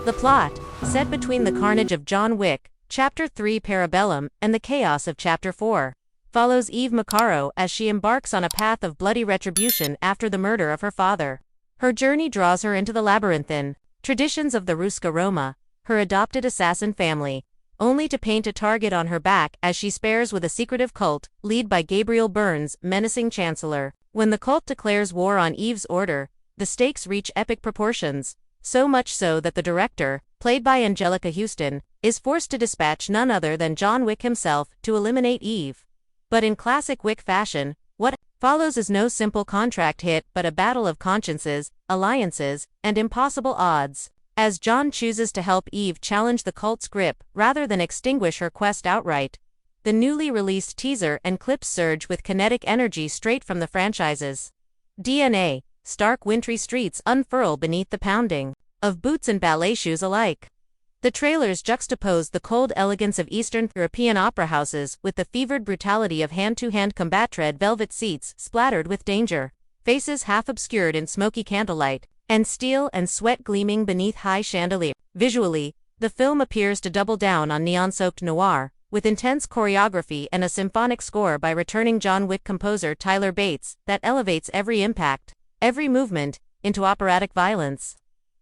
The plot, set between the carnage of John Wick, Chapter 3 Parabellum, and the chaos of Chapter 4, follows Eve Macaro as she embarks on a path of bloody retribution after the murder of her father. Her journey draws her into the labyrinthine traditions of the Ruska Roma, her adopted assassin family, only to paint a target on her back as she spares with a secretive cult, led by Gabriel Byrne's menacing chancellor. When the cult declares war on Eve's order, the stakes reach epic proportions, so much so that the director, played by Angelica Houston, is forced to dispatch none other than John Wick himself to eliminate Eve. But in classic Wick fashion, what follows is no simple contract hit but a battle of consciences, alliances, and impossible odds, as John chooses to help Eve challenge the cult's grip rather than extinguish her quest outright. The newly released teaser and clips surge with kinetic energy straight from the franchise's DNA. Stark wintry streets unfurl beneath the pounding of boots and ballet shoes alike. The trailers juxtapose the cold elegance of Eastern European opera houses with the fevered brutality of hand-to-hand combat, red velvet seats splattered with danger, faces half obscured in smoky candlelight, and steel and sweat gleaming beneath high chandelier. Visually, the film appears to double down on neon-soaked noir, with intense choreography and a symphonic score by returning John Wick composer Tyler Bates that elevates every impact, every movement, into operatic violence.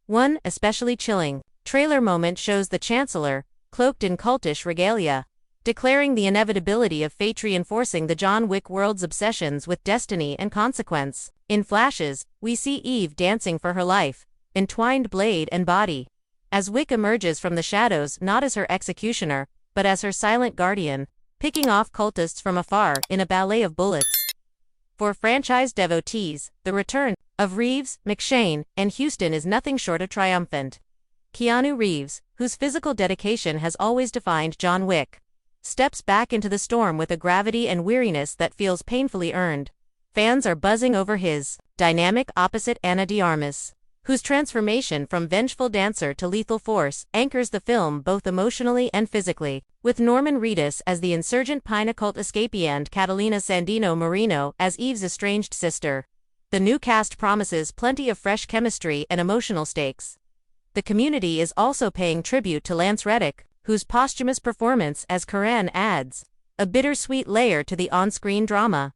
One especially chilling trailer moment shows the Chancellor, cloaked in cultish regalia, declaring the inevitability of fate, reinforcing the John Wick world's obsessions with destiny and consequence. In flashes, we see Eve dancing for her life, entwined blade and body, as Wick emerges from the shadows not as her executioner, but as her silent guardian, picking off cultists from afar in a ballet of bullets. For franchise devotees, the return of Reeves, McShane, and Houston is nothing short of triumphant. Keanu Reeves, whose physical dedication has always defined John Wick, steps back into the storm with a gravity and weariness that feels painfully earned. Fans are buzzing over his dynamic opposite Ana de Armas, whose transformation from vengeful dancer to lethal force anchors the film both emotionally and physically, with Norman Reedus as the insurgent Pinocult escapee and Catalina Sandino Marino as Eve's estranged sister. The new cast promises plenty of fresh chemistry and emotional stakes. The community is also paying tribute to Lance Reddick, whose posthumous performance as Karan adds a bittersweet layer to the on-screen drama.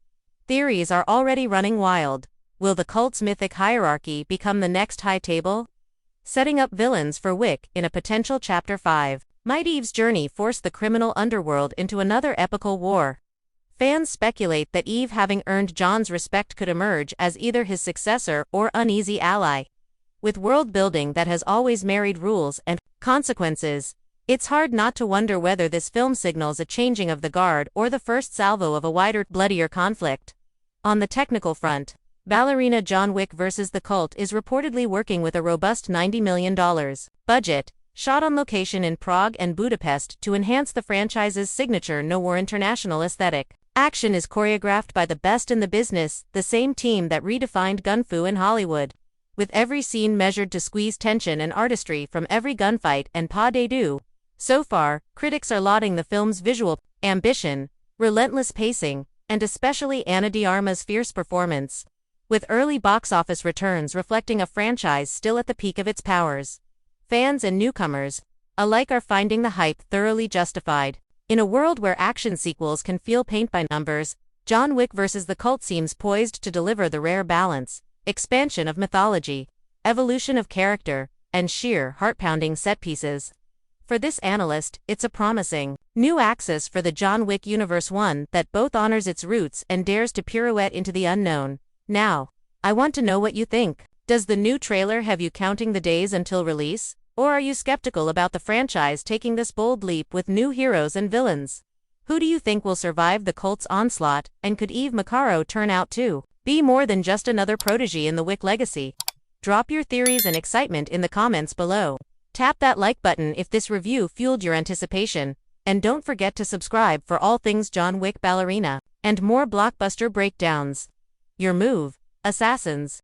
Theories are already running wild. Will the cult's mythic hierarchy become the next high table? Setting up villains for Wick in a potential Chapter 5, might Eve's journey force the criminal underworld into another epical war? Fans speculate that Eve, having earned John's respect, could emerge as either his successor or uneasy ally. With world building that has always married rules and consequences, it's hard not to wonder whether this film signals a changing of the guard or the first salvo of a wider, bloodier conflict. On the technical front, ballerina John Wick vs. the Cult is reportedly working with a robust $90 million budget, shot on location in Prague and Budapest to enhance the franchise's signature neo-noir international aesthetic. Action is choreographed by the best in the business, the same team that redefined gun fu in Hollywood. With every scene measured to squeeze tension and artistry from every gunfight and pas de deux. So far, critics are lauding the film's visual ambition, relentless pacing, and especially Ana de Armas' fierce performance, with early box office returns reflecting a franchise still at the peak of its powers. Fans and newcomers alike are finding the hype thoroughly justified. In a world where action sequels can feel paint by numbers, John Wick vs. the Cult seems poised to deliver the rare balance, expansion of mythology, evolution of character, and sheer heart-pounding set pieces. For this analyst, it's a promising new axis for the John Wick universe, one that both honors its roots and dares to pirouette into the unknown. Now, I want to know what you think. Does the new trailer have you counting the days until release? Or are you skeptical about the franchise taking this bold leap with new heroes and villains? Who do you think will survive the cult's onslaught, and could Eve Macaro turn out to be more than just another protege in the Wick legacy? Drop your theories and excitement in the comments below. Tap that like button if this review fueled your anticipation, and don't forget to subscribe for all things John Wick Ballerina, and more blockbuster breakdowns. Your move, assassins.